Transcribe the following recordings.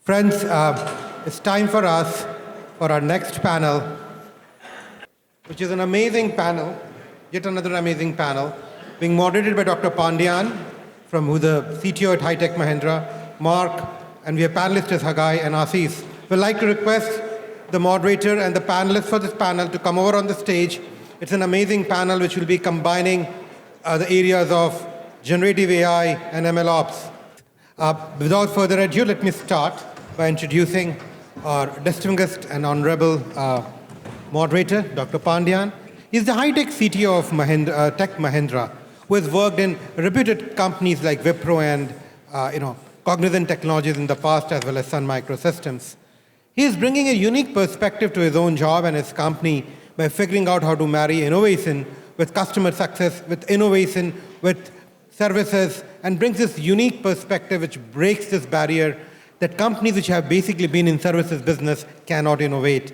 Friends, it's time for us for our next panel, which is an amazing panel, yet another amazing panel, being moderated by Dr. Pandyan, who's the CTO at High-Tech Mahindra, Mark, and we have panelists as Hagai and Assis. We'd like to request the moderator and the panelists for this panel to come over on the stage. It's an amazing panel which will be combining the areas of generative AI and MLOps. Without further ado, let me start by introducing our distinguished and honorable moderator, Dr. Pandyan. He's the high-tech CTO of Tech Mahindra, who has worked in reputed companies like Wipro and Cognizant Technologies in the past, as well as Sun Microsystems. He is bringing a unique perspective to his own job and his company by figuring out how to marry innovation with customer success, with innovation, with services, and brings this unique perspective which breaks this barrier that companies which have basically been in services business cannot innovate.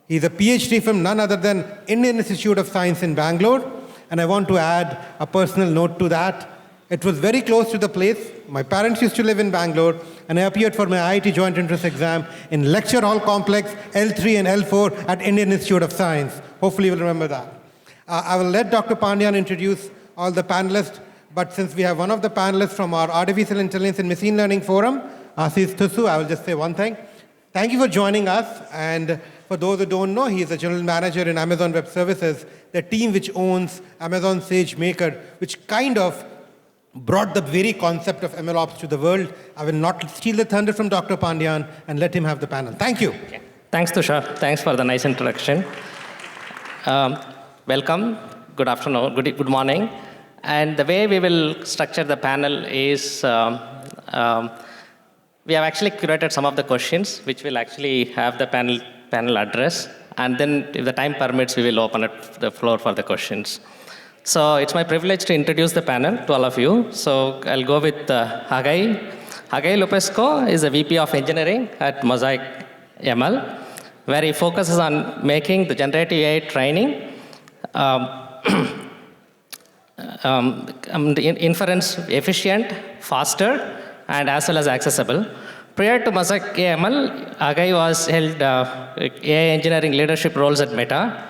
He's a PhD from none other than Indian Institute of Science in Bangalore, and I want to add a personal note to that. It was very close to the place. My parents used to live in Bangalore, and I appeared for my IIT Joint Entrance Exam in Lecture Hall Complex L3 and L4 at Indian Institute of Science. Hopefully you'll remember that. I will let Dr. Pandyan introduce all the panelists, but since we have one of the panelists from our Artificial Intelligence and Machine Learning Forum, Assis Tusu, I will just say one thing. Thank you for joining us, and for those who don't know, he is a general manager in Amazon Web Services, the team which owns Amazon SageMaker, which kind of brought the very concept of MLOps to the world. I will not steal the thunder from Dr. Pandyan and let him have the panel. Thank you. Okay. Thanks, Tushar. Thanks for the nice introduction. Welcome. Good afternoon. Good morning. And the way we will structure the panel is we have actually curated some of the questions which will actually have the panel address. And then if the time permits, we will open up the floor for the questions. So it's my privilege to introduce the panel to all of you. So I'll go with Hagai. Hagai Lupesco is a VP of Engineering at Mosaic ML, where he focuses on making the generative AI training the inference efficient, faster, and as well as accessible. Prior to Mosaic ML, Hagai held AI engineering leadership roles at Meta,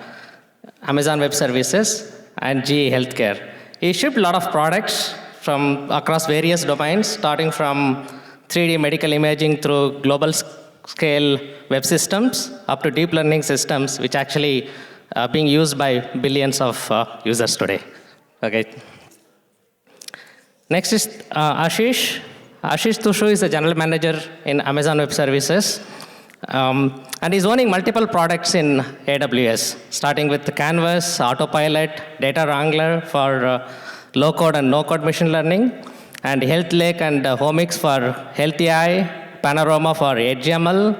Amazon Web Services, and GE Healthcare. He shipped a lot of products from across various domains, starting from 3D medical imaging through global scale web systems up to deep learning systems, which actually are being used by billions of users today. Okay. Next is Ashish. Ashish Tushu is the general manager in Amazon Web Services. And he's owning multiple products in AWS, starting with Canvas, Autopilot, Data Wrangler for low-code and no-code machine learning, and Health Lake and Homix for Health AI, Panorama for HML,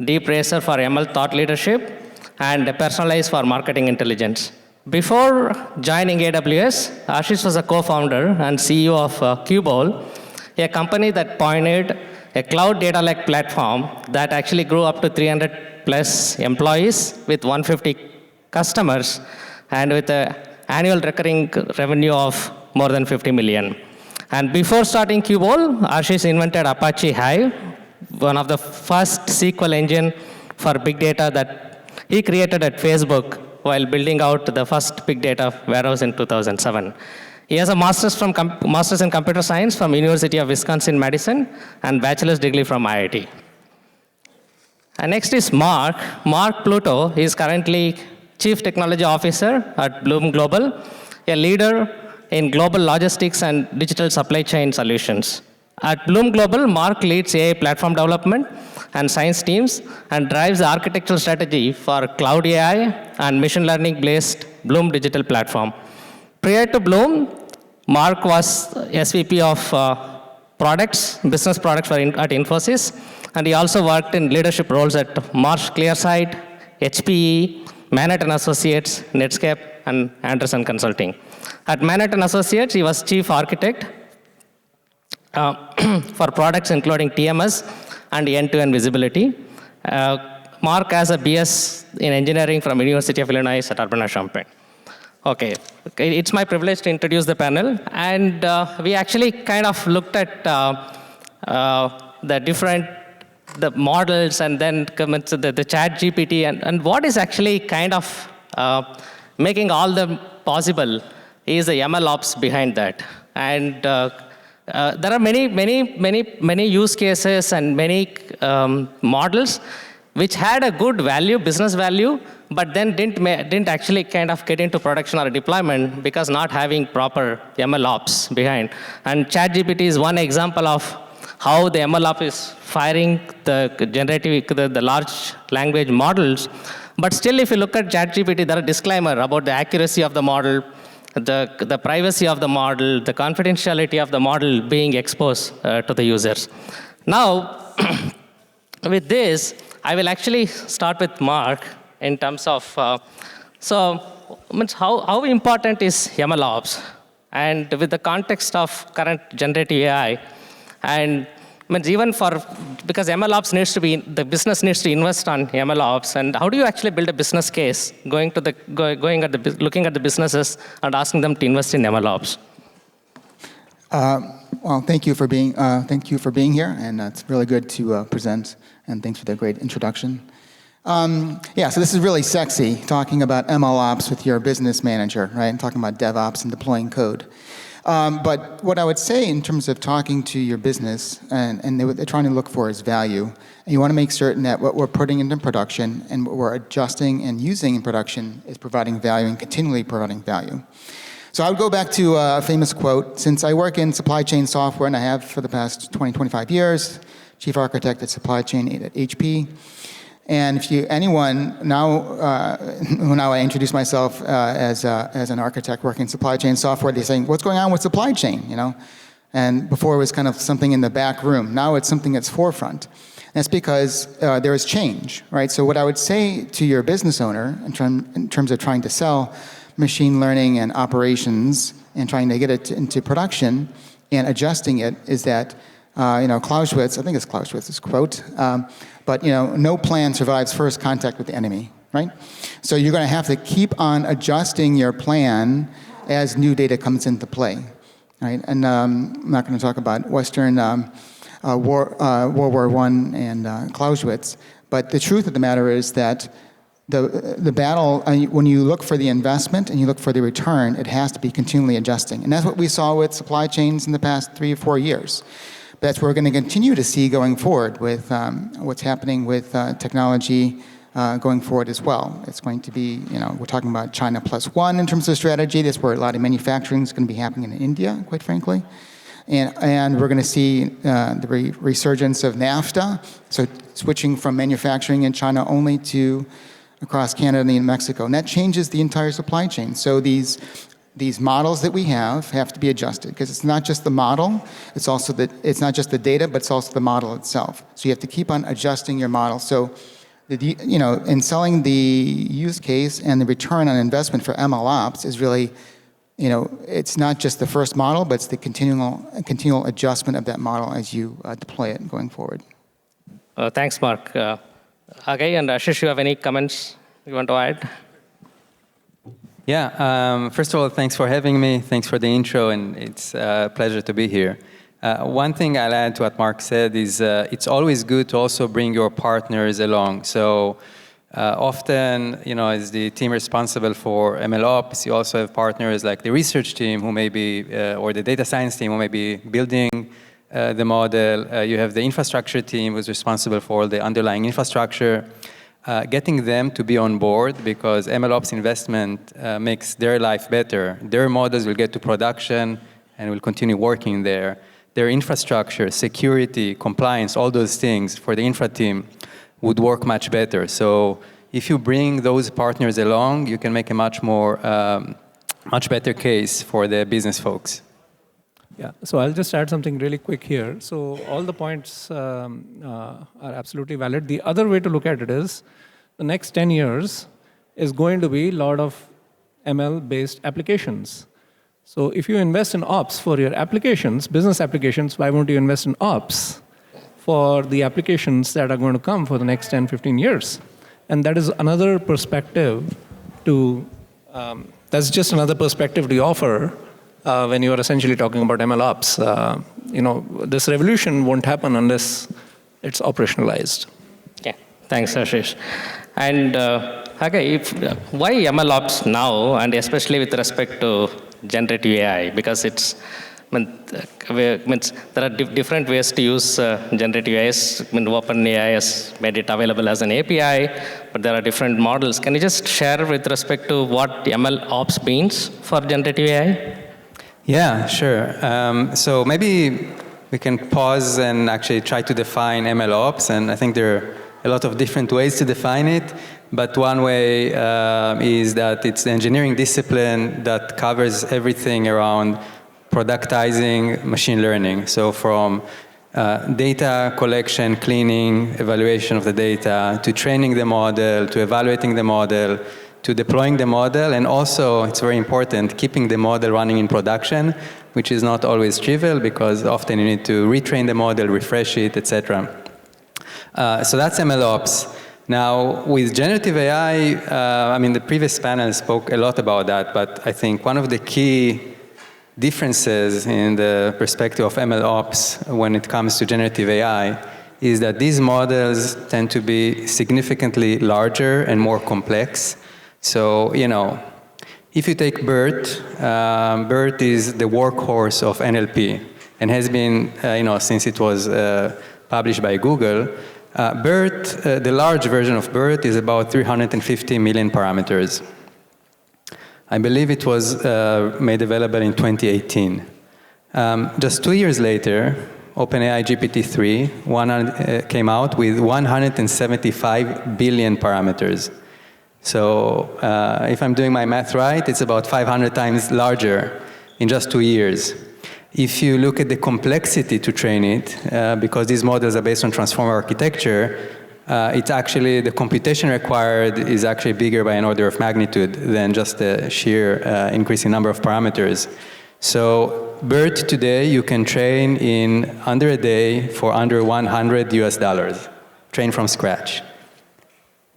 Deep Racer for ML thought leadership, and Personalize for marketing intelligence. Before joining AWS, Ashish was a co-founder and CEO of Qbol, a company that pioneered a cloud data lake platform that actually grew up to 300 plus employees with 150 customers and with an annual recurring revenue of more than 50 million. And before starting Qbol, Ashish invented Apache Hive, one of the first SQL engine for big data that he created at Facebook while building out the first big data warehouse in 2007. He has a master's in computer science from University of Wisconsin-Madison and bachelor's degree from IIT. And next is Mark. Mark Pluto. He is currently Chief Technology Officer at Bloom Global, a leader in global logistics and digital supply chain solutions. At Bloom Global, Mark leads AI platform development and science teams and drives the architectural strategy for cloud AI and machine learning-based Bloom digital platform. Prior to Bloom, Mark was SVP of business products at Infosys, and he also worked in leadership roles at Marsh Clearside, HPE, Manhattan Associates, Netscape, and Anderson Consulting. At Manhattan Associates, he was chief architect for products including TMS and end-to-end visibility. Mark has a BS in engineering from University of Illinois at Urbana-Champaign. Okay, it's my privilege to introduce the panel. And we actually kind of looked at the different the models and then commits the chat GPT and what is actually kind of making all them possible is the MLOps behind that. And there are many use cases and many models which had a good value, business value, but then didn't actually kind of get into production or deployment because not having proper MLOps behind. And ChatGPT is one example of how the MLOps is firing the large language models. But still, if you look at ChatGPT, there are disclaimer about the accuracy of the model, the privacy of the model, the confidentiality of the model being exposed to the users. Now, with this, I will actually start with Mark in terms of, how important is MLOps? And with the context of current generative AI, and even because MLOps needs to be, the business needs to invest on MLOps, and how do you actually build a business case looking at the businesses and asking them to invest in MLOps? Well, thank you for being here, and it's really good to present. And thanks for the great introduction. So this is really sexy, talking about MLOps with your business manager, right? And talking about DevOps and deploying code. But what I would say in terms of talking to your business, and they're trying to look for is value. And you want to make certain that what we're putting into production and what we're adjusting and using in production is providing value and continually providing value. So I would go back to a famous quote. Since I work in supply chain software, and I have for the past 25 years, chief architect at supply chain at HP. And if now I introduce myself as an architect working in supply chain software, they're saying, what's going on with supply chain, And before it was kind of something in the back room. Now it's something that's forefront. And that's because there is change, right? So what I would say to your business owner in terms of trying to sell machine learning and operations and trying to get it into production and adjusting it is that Clausewitz, I think it's Clausewitz's quote, but no plan survives first contact with the enemy, right? So you're going to have to keep on adjusting your plan as new data comes into play, right? And I'm not going to talk about Western World War I and Clausewitz, but the truth of the matter is that the battle, when you look for the investment and you look for the return, it has to be continually adjusting. And that's what we saw with supply chains in the past 3 or 4 years. That's what we're going to continue to see going forward with what's happening with technology going forward as well. It's going to be, we're talking about China +1 in terms of strategy. That's where a lot of manufacturing is going to be happening in India, quite frankly. And we're going to see the resurgence of NAFTA, so switching from manufacturing in China only to across Canada and Mexico. And that changes the entire supply chain. So these models that we have to be adjusted because it's not just the model, it's not just the data, but it's also the model itself. So you have to keep on adjusting your model. So, in selling the use case and the return on investment for MLOps is really, it's not just the first model, but it's the continual adjustment of that model as you deploy it going forward. Thanks, Mark. Agay and Ashish, you have any comments you want to add? Yeah, first of all, thanks for having me. Thanks for the intro, and it's a pleasure to be here. One thing I'll add to what Mark said is it's always good to also bring your partners along. So often, as the team responsible for MLOps, you also have partners like the research team who may be, or the data science team who may be building the model. You have the infrastructure team who's responsible for the underlying infrastructure. Getting them to be on board because MLOps investment makes their life better. Their models will get to production and will continue working there. Their infrastructure, security, compliance, all those things for the infra team would work much better. So if you bring those partners along, you can make a much better case for the business folks. Yeah, so I'll just add something really quick here. So all the points are absolutely valid. The other way to look at it is the next 10 years is going to be a lot of ML-based applications. So if you invest in ops for your applications, business applications, why won't you invest in ops for the applications that are going to come for the next 10, 15 years? And that is another perspective that's just another perspective to offer when you are essentially talking about MLOps. This revolution won't happen unless it's operationalized. Okay, thanks, Ashish. And okay, why MLOps now, and especially with respect to generative AI? Because means there are different ways to use generative AI. OpenAI has made it available as an API, but there are different models. Can you just share with respect to what MLOps means for generative AI? Yeah, sure. So maybe we can pause and actually try to define MLOps, and I think there are a lot of different ways to define it, but one way is that it's the engineering discipline that covers everything around productizing machine learning. So from data collection, cleaning, evaluation of the data, to training the model, to evaluating the model, to deploying the model, and also, it's very important, keeping the model running in production, which is not always trivial because often you need to retrain the model, refresh it, etc. So that's MLOps. Now, with generative AI, I mean, the previous panel spoke a lot about that, but I think one of the key differences in the perspective of MLOps when it comes to generative AI is that these models tend to be significantly larger and more complex. So, you know, if you take BERT, BERT is the workhorse of NLP and has been, you know, since it was published by Google. BERT, the large version of BERT is about 350 million parameters. I believe it was made available in 2018. Just 2 years later, OpenAI GPT-3 came out with 175 billion parameters. So if I'm doing my math right, it's about 500 times larger in just 2 years. If you look at the complexity to train it, because these models are based on transformer architecture, it's actually, the computation required is actually bigger by an order of magnitude than just the sheer increasing number of parameters. So BERT today, you can train in under a day for under $100, train from scratch.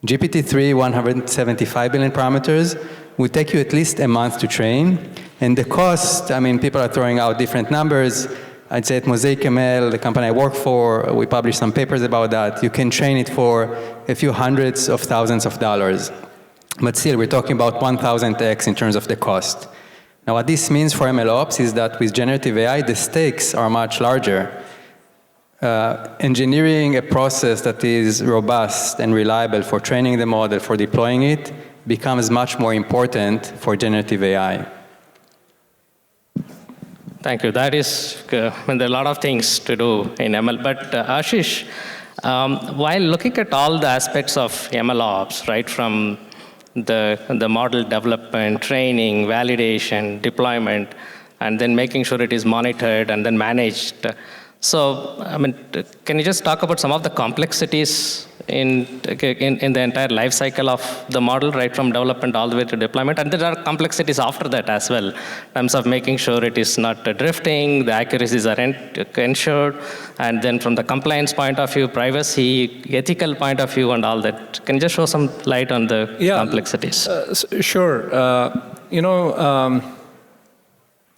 GPT-3, 175 billion parameters, would take you at least a month to train. And the cost, I mean, people are throwing out different numbers. I'd say at Mosaic ML, the company I work for, we published some papers about that. You can train it for a few hundreds of thousands of dollars. But still, we're talking about 1,000x in terms of the cost. Now, what this means for MLOps is that with generative AI, the stakes are much larger. Engineering a process that is robust and reliable for training the model, for deploying it, becomes much more important for generative AI. Thank you. That is, there are a lot of things to do in ML. But Ashish, while looking at all the aspects of MLOps, right, from the model development, training, validation, deployment, and then making sure it is monitored and then managed. So, I mean, can you just talk about some of the complexities in the entire life cycle of the model, right from development all the way to deployment? And there are complexities after that as well, in terms of making sure it is not drifting, the accuracies are ensured, and then from the compliance point of view, privacy, ethical point of view, and all that. Can you just show some light on the complexities? Sure.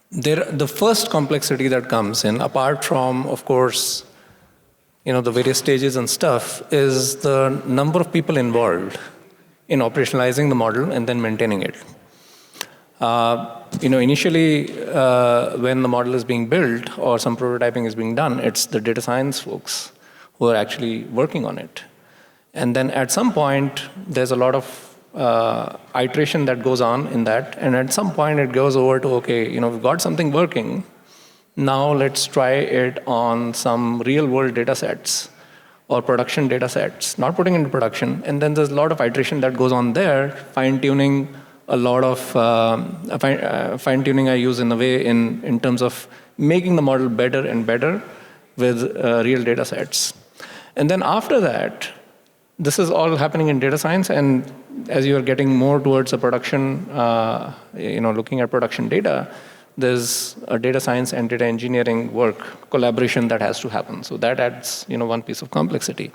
The first complexity that comes in, apart from, of course, the various stages and stuff, is the number of people involved in operationalizing the model and then maintaining it. Initially, when the model is being built or some prototyping is being done, it's the data science folks who are actually working on it. And then at some point, there's a lot of iteration that goes on in that, and at some point it goes over to, okay, we've got something working, now let's try it on some real-world data sets or production data sets, not putting into production, and then there's a lot of iteration that goes on there, fine-tuning a lot of, fine-tuning I use in a way in terms of making the model better and better with real data sets. And then after that, this is all happening in data science, and as you're getting more towards a production, looking at production data, there's a data science and data engineering work, collaboration that has to happen. So that adds, one piece of complexity.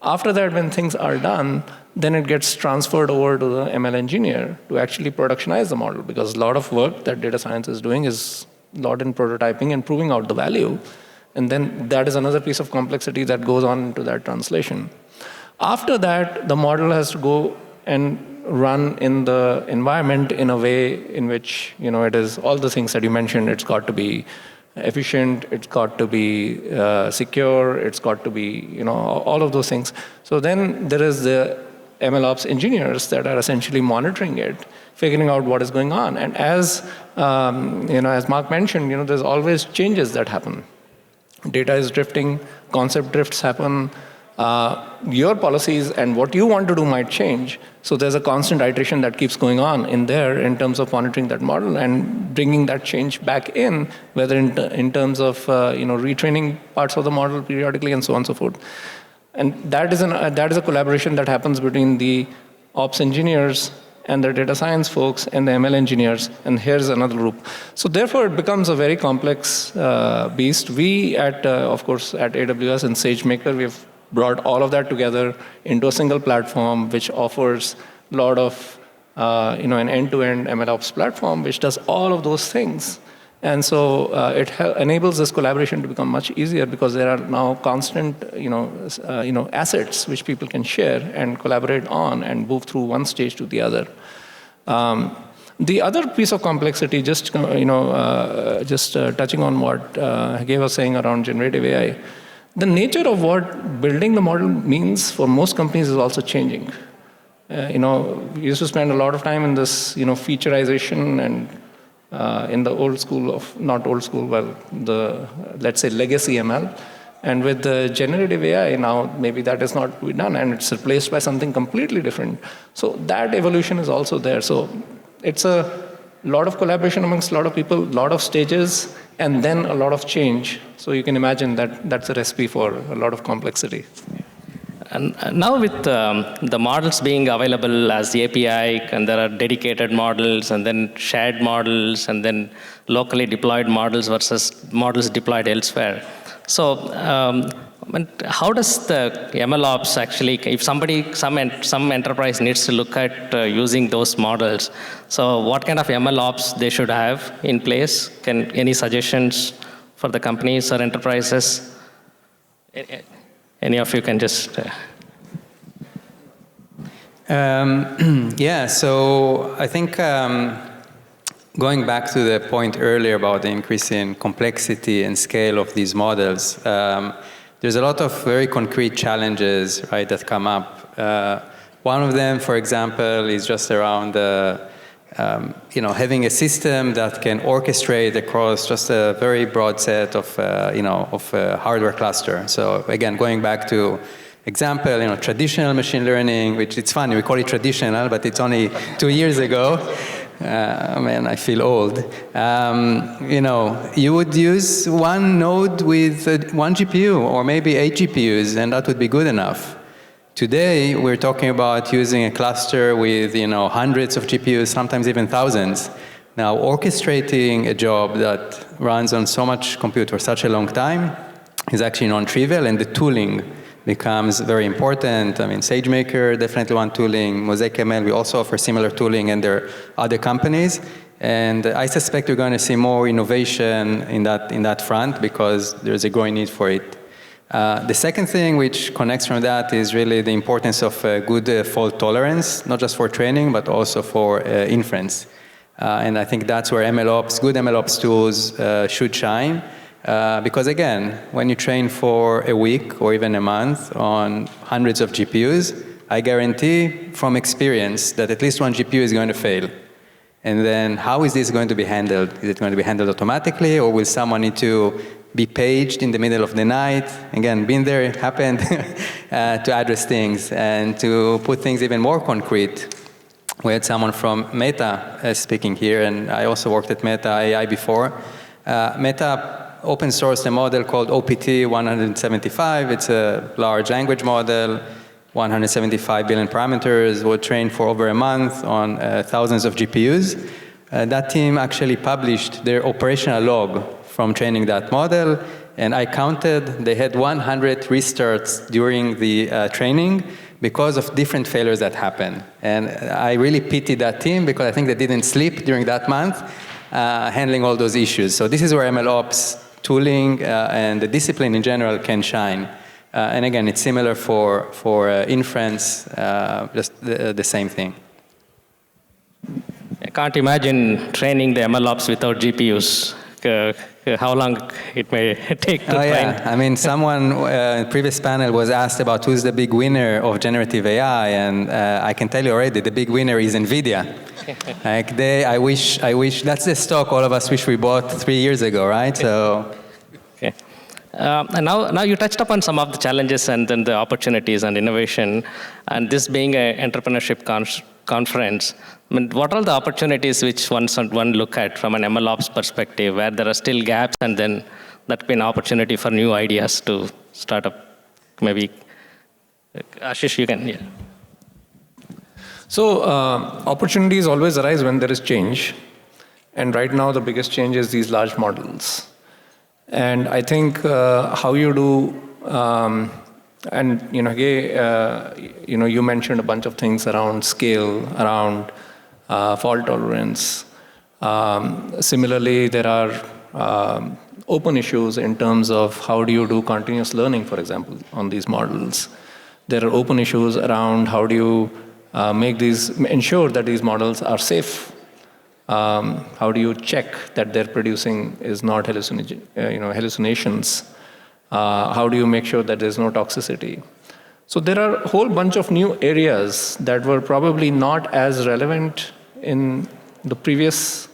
After that, when things are done, then it gets transferred over to the ML engineer to actually productionize the model, because a lot of work that data science is doing is a lot in prototyping and proving out the value. And then that is another piece of complexity that goes on into that translation. After that, the model has to go and run in the environment in a way in which, it is all the things that you mentioned. It's got to be efficient, it's got to be secure, it's got to be, all of those things. So then there is the MLOps engineers that are essentially monitoring it, figuring out what is going on. And as Mark mentioned, there's always changes that happen. Data is drifting, concept drifts happen, your policies and what you want to do might change. So there's a constant iteration that keeps going on in there in terms of monitoring that model and bringing that change back in, whether in terms of retraining parts of the model periodically and so on and so forth. And that is a collaboration that happens between the ops engineers and the data science folks and the ML engineers, and here's another group. So therefore, it becomes a very complex beast. We, of course, at AWS and SageMaker, we've brought all of that together into a single platform, which offers a lot of, an end-to-end MLOps platform, which does all of those things. And so it enables this collaboration to become much easier because there are now constant, assets which people can share and collaborate on and move through one stage to the other. The other piece of complexity, just touching on what Hage was saying around generative AI, the nature of what building the model means for most companies is also changing. We used to spend a lot of time in this, featureization and in the old school of, not old school, well, let's say legacy ML. And with the generative AI now, maybe that is not done and it's replaced by something completely different. So that evolution is also there. So it's a lot of collaboration amongst a lot of people, a lot of stages, and then a lot of change. So you can imagine that that's a recipe for a lot of complexity. And now with the models being available as the API, and there are dedicated models, and then shared models, and then locally deployed models versus models deployed elsewhere. So how does the MLOps actually, if some enterprise needs to look at using those models, so what kind of MLOps they should have in place? Any suggestions for the companies or enterprises? Any of you can just... Yeah, so I think going back to the point earlier about the increase in complexity and scale of these models, there's a lot of very concrete challenges, right, that come up. One of them, for example, is just around having a system that can orchestrate across just a very broad set of hardware cluster. So again, going back to example, traditional machine learning, which it's funny, we call it traditional, but it's only 2 years ago. Man, I feel old. You would use one node with one GPU or maybe 8 GPUs, and that would be good enough. Today, we're talking about using a cluster with hundreds of GPUs, sometimes even thousands. Now, orchestrating a job that runs on so much compute for such a long time is actually non-trivial, and the tooling becomes very important. I mean, SageMaker, definitely one tooling. Mosaic ML, we also offer similar tooling, and there are other companies. And I suspect we're going to see more innovation in that front because there's a growing need for it. The second thing which connects from that is really the importance of good fault tolerance, not just for training, but also for inference. And I think that's where good MLOps tools should shine. Because again, when you train for a week or even a month on hundreds of GPUs, I guarantee from experience that at least one GPU is going to fail. And then how is this going to be handled? Is it going to be handled automatically, or will someone need to be paged in the middle of the night? Again, been there, it happened, to address things and to put things even more concrete. We had someone from Meta speaking here, and I also worked at Meta AI before. Meta open sourced a model called OPT 175. It's a large language model, 175 billion parameters, was trained for over a month on thousands of GPUs. That team actually published their operational log from training that model, and I counted, they had 100 restarts during the training because of different failures that happened. And I really pity that team because I think they didn't sleep during that month, handling all those issues. So this is where MLOps tooling and the discipline in general can shine. And again, it's similar for inference, just the same thing. I can't imagine training the MLOps without GPUs. How long it may take to train. Yeah. I mean, someone in the previous panel was asked about who's the big winner of generative AI, and I can tell you already, the big winner is NVIDIA. Like I wish, that's the stock all of us wish we bought 3 years ago, right? So. Okay. And now you touched upon some of the challenges and then the opportunities and innovation, and this being an entrepreneurship conference, I mean, what are the opportunities which one look at from an MLOps perspective, where there are still gaps, and then that be an opportunity for new ideas to start up? Maybe, Ashish, you can, yeah. So opportunities always arise when there is change. And right now, the biggest change is these large models. And I think how you do, you mentioned a bunch of things around scale, around fault tolerance. Similarly, there are open issues in terms of how do you do continuous learning, for example, on these models. There are open issues around how do you ensure that these models are safe. How do you check that they're producing is not hallucinations? How do you make sure that there's no toxicity? So there are a whole bunch of new areas that were probably not as relevant in the previous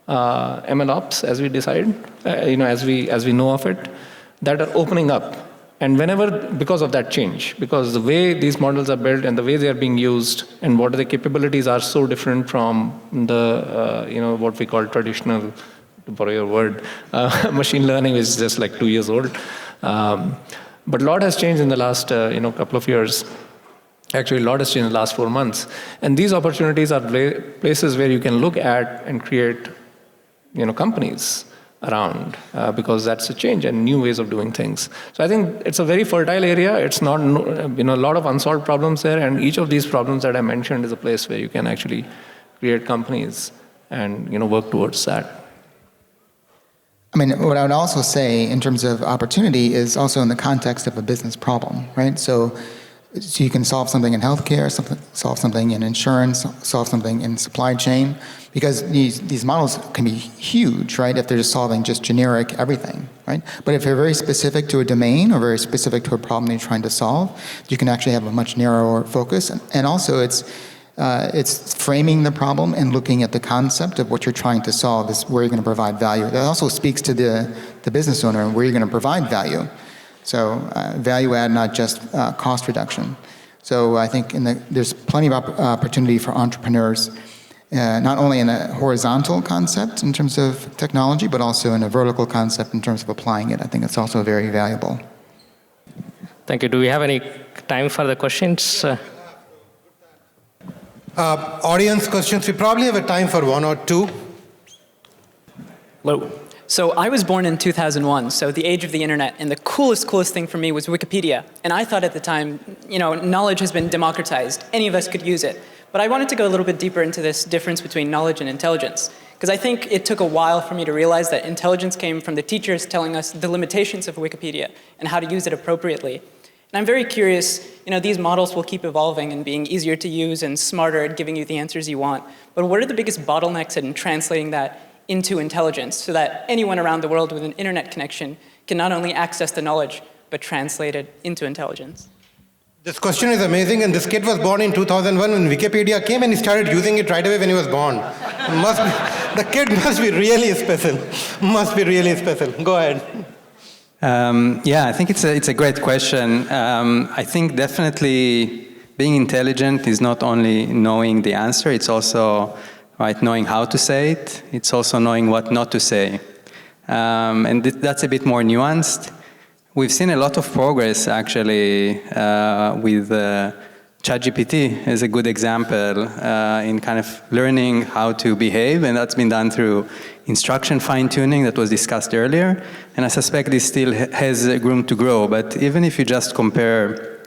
MLOps as we decide, as we know of it, that are opening up. And because of that change, because the way these models are built and the way they are being used and what the capabilities are so different from the, what we call traditional, to borrow your word, machine learning is just like 2 years old. But a lot has changed in the last, couple of years. Actually, a lot has changed in the last 4 months. And these opportunities are places where you can look at and create, companies around, because that's a change and new ways of doing things. So I think it's a very fertile area. It's not, a lot of unsolved problems there, and each of these problems that I mentioned is a place where you can actually create companies and, work towards that. I mean, what I would also say in terms of opportunity is also in the context of a business problem, right? So you can solve something in healthcare, solve something in insurance, solve something in supply chain, because these models can be huge, right, if they're just solving just generic everything, right? But if you're very specific to a domain or very specific to a problem you're trying to solve, you can actually have a much narrower focus. And also it's framing the problem and looking at the concept of what you're trying to solve is where you're going to provide value. That also speaks to the business owner and where you're going to provide value. So value add, not just cost reduction. So I think there's plenty of opportunity for entrepreneurs, not only in a horizontal concept in terms of technology, but also in a vertical concept in terms of applying it. I think it's also very valuable. Thank you. Do we have any time for the questions? Audience questions. We probably have a time for one or two. Hello. So I was born in 2001, so the age of the internet, and the coolest thing for me was Wikipedia. And I thought at the time, knowledge has been democratized. Any of us could use it. But I wanted to go a little bit deeper into this difference between knowledge and intelligence, because I think it took a while for me to realize that intelligence came from the teachers telling us the limitations of Wikipedia and how to use it appropriately. And I'm very curious, these models will keep evolving and being easier to use and smarter at giving you the answers you want. But what are the biggest bottlenecks in translating that into intelligence so that anyone around the world with an internet connection can not only access the knowledge, but translate it into intelligence? This question is amazing, and this kid was born in 2001 when Wikipedia came, and he started using it right away when he was born. The kid must be really special. Must be really special. Go ahead. Yeah, I think it's a great question. I think definitely being intelligent is not only knowing the answer, it's also knowing how to say it. It's also knowing what not to say. And that's a bit more nuanced. We've seen a lot of progress, actually, with ChatGPT as a good example in kind of learning how to behave, and that's been done through instruction fine-tuning that was discussed earlier. And I suspect this still has room to grow. But even if you just compare,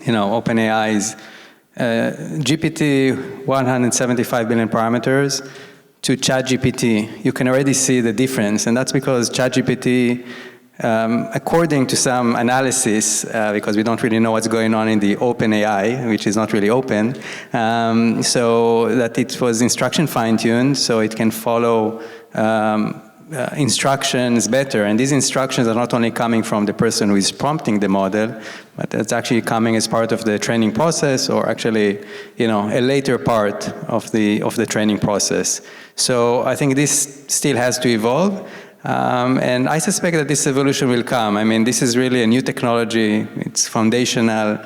OpenAI's GPT, 175 billion parameters, to ChatGPT, you can already see the difference, and that's because ChatGPT, according to some analysis, because we don't really know what's going on in the open AI, which is not really open, so that it was instruction fine-tuned, so it can follow instructions better. And these instructions are not only coming from the person who is prompting the model, but it's actually coming as part of the training process, or actually, a later part of the training process. So I think this still has to evolve. And I suspect that this evolution will come. I mean, this is really a new technology. It's foundational,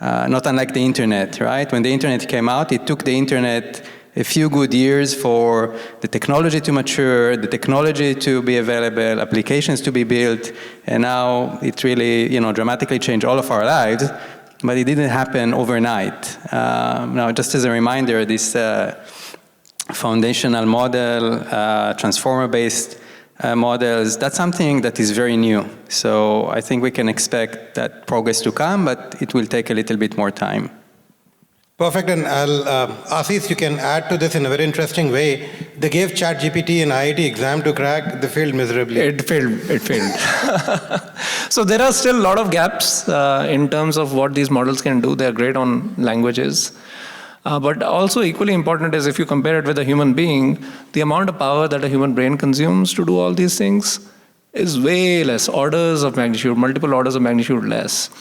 not unlike the internet, right? When the internet came out, it took the internet a few good years for the technology to mature, the technology to be available, applications to be built, and now it really, dramatically changed all of our lives, but it didn't happen overnight. Now, just as a reminder, this foundational model, transformer-based models, that's something that is very new. So I think we can expect that progress to come, but it will take a little bit more time. Perfect, and Ashish, you can add to this in a very interesting way. They gave ChatGPT an IIT exam to crack, they failed miserably. It failed. So there are still a lot of gaps in terms of what these models can do. They're great on languages. But also equally important is if you compare it with a human being, the amount of power that a human brain consumes to do all these things is way less, orders of magnitude, multiple orders of magnitude less.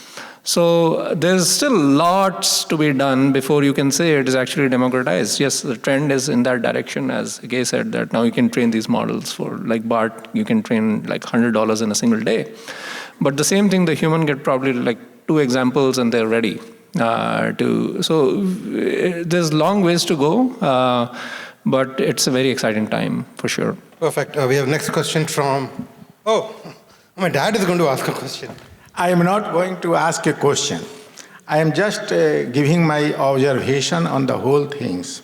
So there's still lots to be done before you can say it is actually democratized. Yes, the trend is in that direction, as Gay said, that now you can train these models for, like BART, you can train like $100 in a single day. But the same thing, the human get probably like 2 examples and they're ready. So there's long ways to go, but it's a very exciting time for sure. Perfect. We have next question from, my dad is going to ask a question. I am not going to ask a question. I am just giving my observation on the whole things.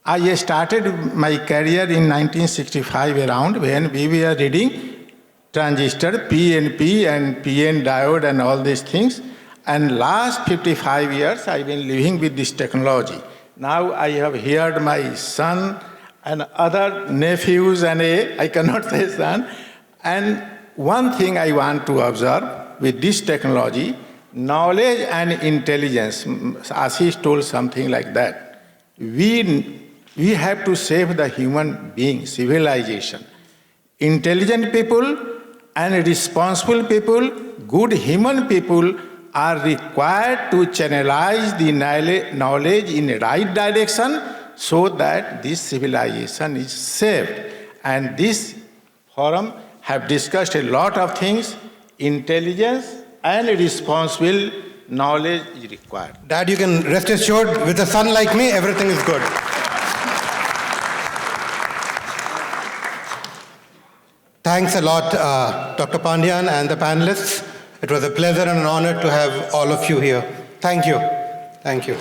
I started my career in 1965 around when we were reading transistor, PNP and PN diode and all these things. And last 55 years I've been living with this technology. Now I have heard my son and other nephews and I cannot say son. And one thing I want to observe with this technology, knowledge and intelligence, Ashish told something like that. We have to save the human being, civilization. Intelligent people and responsible people, good human people are required to channelize the knowledge in the right direction so that this civilization is saved. And this forum have discussed a lot of things. Intelligence and responsible knowledge is required. Dad, you can rest assured, with a son like me, everything is good. Thanks a lot, Dr. Pandian and the panelists. It was a pleasure and an honor to have all of you here. Thank you. Thank you.